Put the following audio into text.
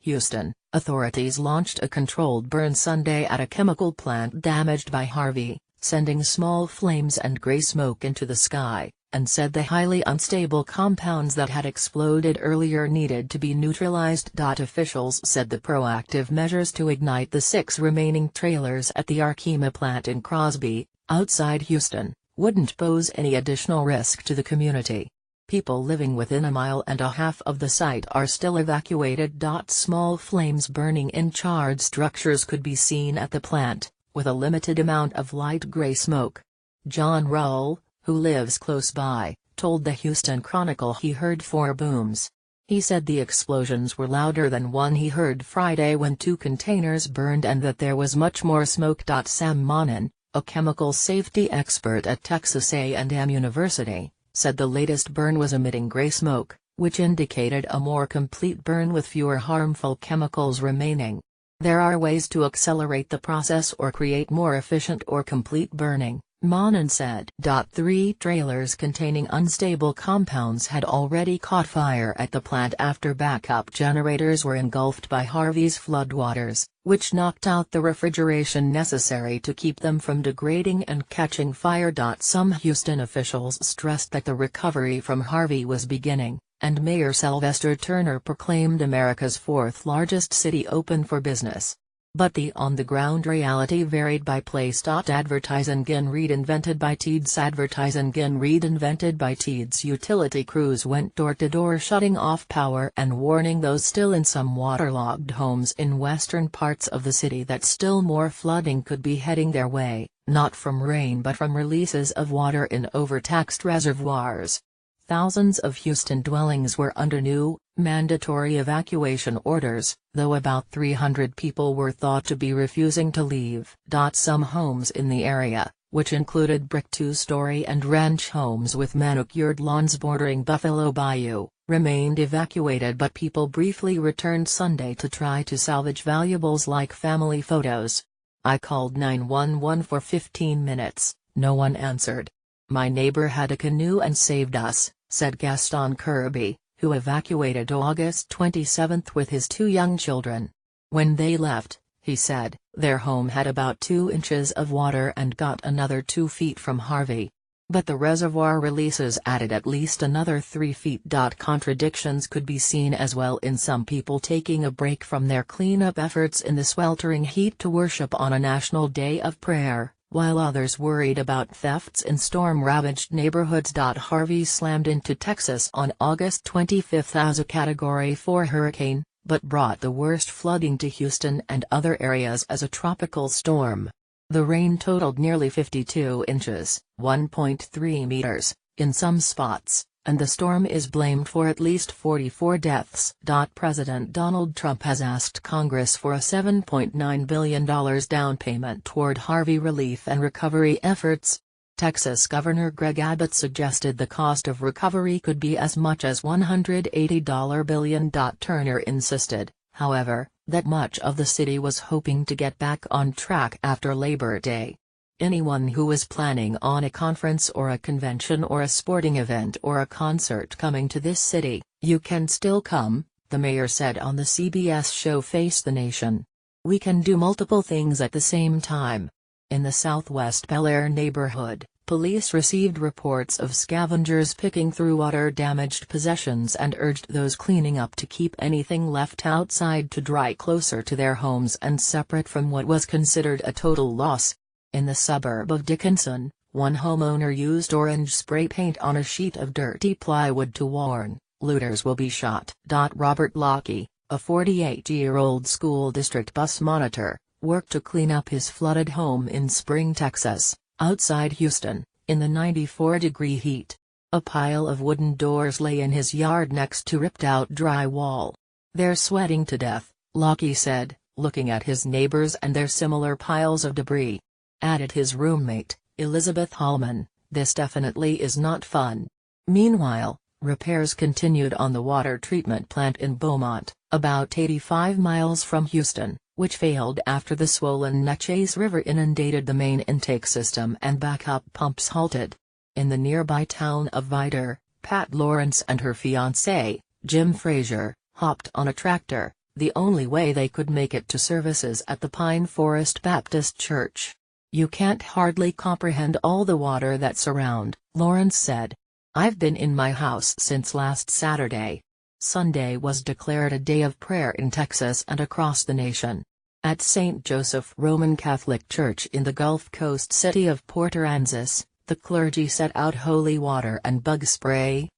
Houston, authorities launched a controlled burn Sunday at a chemical plant damaged by Harvey, sending small flames and gray smoke into the sky, and said the highly unstable compounds that had exploded earlier needed to be neutralized. Officials said the proactive measures to ignite the 6 remaining trailers at the Arkema plant in Crosby, outside Houston, wouldn't pose any additional risk to the community. People living within a mile and a half of the site are still evacuated. Small flames burning in charred structures could be seen at the plant, with a limited amount of light gray smoke. John Rull, who lives close by, told the Houston Chronicle he heard 4 booms. He said the explosions were louder than one he heard Friday when 2 containers burned and that there was much more smoke. Sam Monin, a chemical safety expert at Texas A&M University, said the latest burn was emitting gray smoke, which indicated a more complete burn with fewer harmful chemicals remaining. There are ways to accelerate the process or create more efficient or complete burning, Monin said. 3 trailers containing unstable compounds had already caught fire at the plant after backup generators were engulfed by Harvey's floodwaters, which knocked out the refrigeration necessary to keep them from degrading and catching fire. Some Houston officials stressed that the recovery from Harvey was beginning, and Mayor Sylvester Turner proclaimed America's 4th largest city open for business. But the on-the-ground reality varied by place. Advertising reinvented by Teeds. Advertising reinvented by Teeds. Utility crews went door-to-door shutting off power and warning those still in some waterlogged homes in western parts of the city that still more flooding could be heading their way, not from rain but from releases of water in overtaxed reservoirs. Thousands of Houston dwellings were under new, mandatory evacuation orders, though about 300 people were thought to be refusing to leave. Some homes in the area, which included brick 2-story and ranch homes with manicured lawns bordering Buffalo Bayou, remained evacuated, but people briefly returned Sunday to try to salvage valuables like family photos. I called 911 for 15 minutes, no one answered. My neighbor had a canoe and saved us, said Gaston Kirby, who evacuated August 27 with his 2 young children. When they left, he said, their home had about 2 inches of water and got another 2 feet from Harvey. But the reservoir releases added at least another 3 feet. Contradictions could be seen as well in some people taking a break from their cleanup efforts in the sweltering heat to worship on a national day of prayer, while others worried about thefts in storm-ravaged neighborhoods. Harvey slammed into Texas on August 25 as a Category 4 hurricane, but brought the worst flooding to Houston and other areas as a tropical storm. The rain totaled nearly 52 inches, 1.3 meters, in some spots, and the storm is blamed for at least 44 deaths. President Donald Trump has asked Congress for a $7.9 billion down payment toward Harvey relief and recovery efforts. Texas Governor Greg Abbott suggested the cost of recovery could be as much as $180 billion. Turner insisted, however, that much of the city was hoping to get back on track after Labor Day. Anyone who was planning on a conference or a convention or a sporting event or a concert coming to this city, you can still come, the mayor said on the CBS show Face the Nation. We can do multiple things at the same time. In the Southwest Bel Air neighborhood, police received reports of scavengers picking through water-damaged possessions and urged those cleaning up to keep anything left outside to dry closer to their homes and separate from what was considered a total loss. In the suburb of Dickinson, one homeowner used orange spray paint on a sheet of dirty plywood to warn, "Looters will be shot." Robert Lockie, a 48-year-old school district bus monitor, worked to clean up his flooded home in Spring, Texas, outside Houston, in the 94-degree heat. A pile of wooden doors lay in his yard next to ripped-out drywall. "They're sweating to death," Lockie said, looking at his neighbors and their similar piles of debris. Added his roommate, Elizabeth Hallman, "This definitely is not fun." Meanwhile, repairs continued on the water treatment plant in Beaumont, about 85 miles from Houston, which failed after the swollen Neches River inundated the main intake system and backup pumps halted. In the nearby town of Vidor, Pat Lawrence and her fiancé, Jim Frazier, hopped on a tractor, the only way they could make it to services at the Pine Forest Baptist Church. "You can't hardly comprehend all the water that's around," Lawrence said. "I've been in my house since last Saturday." Sunday was declared a day of prayer in Texas and across the nation. At St. Joseph Roman Catholic Church in the Gulf Coast city of Port Aransas, the clergy set out holy water and bug spray,